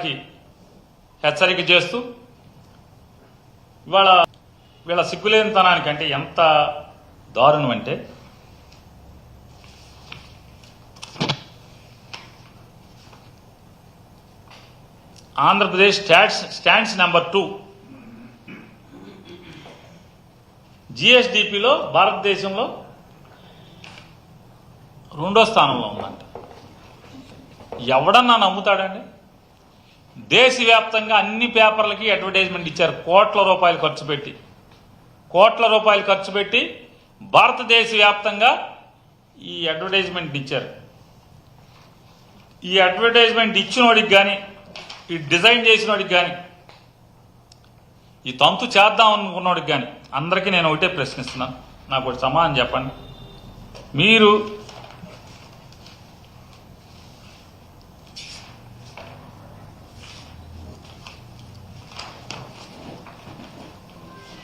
వారికి హెచ్చరిక చేస్తూ ఇవాళ వీళ్ళ సిగ్గులేనితనానికి అంటే ఎంత దారుణం అంటే ఆంధ్రప్రదేశ్ స్టాండ్స్ నెంబర్ 2 జిఎస్డిపిలో భారతదేశంలో 2వ స్థానంలో ఉందంట. ఎవడన్నా నమ్ముతాడండి? దేశవ్యాప్తంగా అన్ని పేపర్లకి అడ్వర్టైజ్మెంట్ ఇచ్చారు. కోట్ల రూపాయలు ఖర్చు పెట్టి భారతదేశ వ్యాప్తంగా ఈ అడ్వర్టైజ్మెంట్ ఇచ్చారు. ఈ అడ్వర్టైజ్మెంట్ ఇచ్చిన వాడికి కానీ, ఈ డిజైన్ చేసిన వాడికి కానీ, ఈ తంతు చేద్దాం అనుకున్నవాడికి కానీ అందరికీ నేను ఒకటే ప్రశ్నిస్తున్నాను. నాకు ఒకటి సమాధానం చెప్పండి. మీరు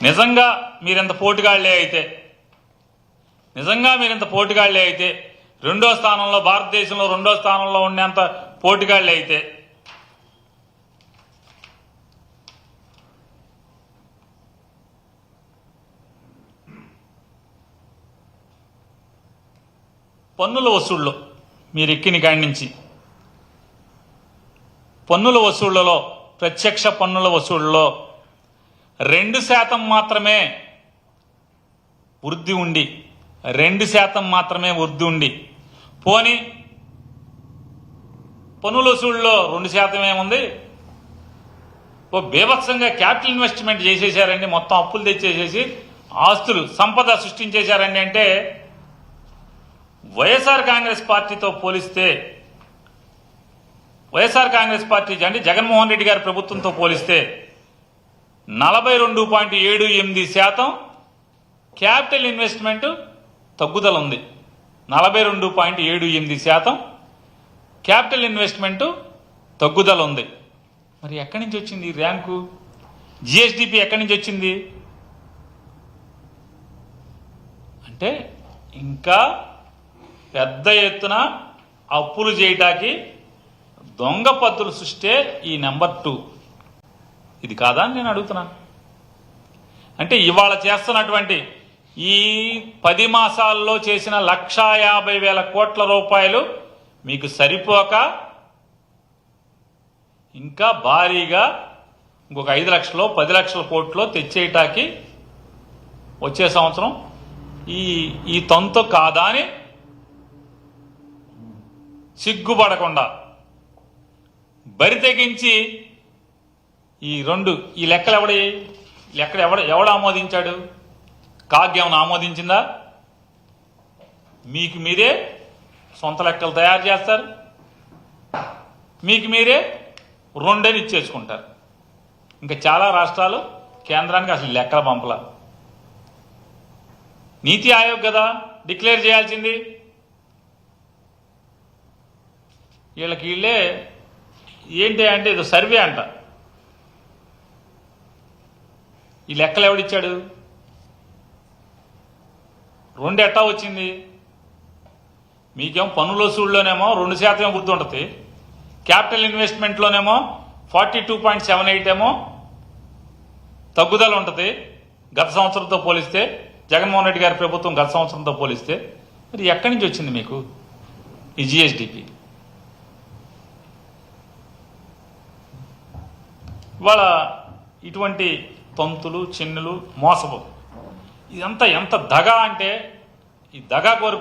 నిజంగా మీరింత పోటుగాళ్లే అయితే 2వ స్థానంలో భారతదేశంలో 2వ స్థానంలో ఉండేంత పోటుగాళ్లే అయితే పన్నుల వసూళ్లు మీరు ఎక్కిన కాడి నుంచి పన్నుల వసూళ్లలో ప్రత్యక్ష పన్నుల వసూళ్లలో 2% మాత్రమే వృద్ధి ఉండి 2% మాత్రమే వృద్ధి ఉండి పోని పన్నుల వసూళ్లలో 2% ఏముంది? ఓ బీభత్సంగా క్యాపిటల్ ఇన్వెస్ట్మెంట్ చేసేసారండి. మొత్తం అప్పులు తెచ్చేసేసి ఆస్తులు సంపద సృష్టించేశారండి. అంటే వైఎస్ఆర్ కాంగ్రెస్ పార్టీతో పోలిస్తే వైఎస్ఆర్ కాంగ్రెస్ పార్టీ అంటే జగన్మోహన్ రెడ్డి గారి ప్రభుత్వంతో పోలిస్తే 42.78% క్యాపిటల్ ఇన్వెస్ట్మెంట్ తగ్గుదల ఉంది. 42.78% క్యాపిటల్ ఇన్వెస్ట్మెంట్ తగ్గుదల ఉంది. మరి ఎక్కడి నుంచి వచ్చింది ఈ ర్యాంకు? జిఎస్డిపి ఎక్కడి నుంచి వచ్చింది? అంటే ఇంకా పెద్ద ఎత్తున అప్పులు చేయటానికి దొంగ పద్ధతులు సృష్టే ఈ నెంబర్ 2. ఇది కాదా అని నేను అడుగుతున్నాను. అంటే ఇవాళ చేస్తున్నటువంటి ఈ 10 మాసాల్లో చేసిన 1,50,000 కోట్ల రూపాయలు మీకు సరిపోక ఇంకా భారీగా ఇంకొక 5 లక్షలు 10 లక్షల కోట్లు తెచ్చేయటానికి వచ్చే సంవత్సరం ఈ తంతు కాదా అని సిగ్గుపడకుండా బరి తెగించి ఈ లెక్కలు ఎవడు ఆమోదించాడు? కాగ్ ఏమైనా ఆమోదించిందా? మీకు మీరే సొంత లెక్కలు తయారు చేస్తారు, మీకు మీరే 2 అని ఇచ్చేసుకుంటారు. ఇంకా చాలా రాష్ట్రాలు కేంద్రానికి అసలు లెక్కలు పంపల. నీతి ఆయోగ్ కదా డిక్లేర్ చేయాల్సింది. వీళ్ళే ఏంటి అంటే ఇది సర్వే అంట. ఈ లెక్కలు ఎవడిచ్చాడు? 2 ఎట్టా వచ్చింది? మీకేమో పన్నుల వసూళ్ళలోనేమో 2% వృద్ధి ఉంటుంది, క్యాపిటల్ ఇన్వెస్ట్మెంట్లోనేమో 42.78 ఏమో తగ్గుదల ఉంటుంది గత సంవత్సరంతో పోలిస్తే, జగన్మోహన్ రెడ్డి గారి ప్రభుత్వం గత సంవత్సరంతో పోలిస్తే. మరి ఎక్కడి నుంచి వచ్చింది మీకు ఈ జిఎస్డిపి? ఇవాళ ఇటువంటి తంతులు చిన్నులు మోసపు ఇదంతా ఎంత దగా అంటే ఈ దగా కోరు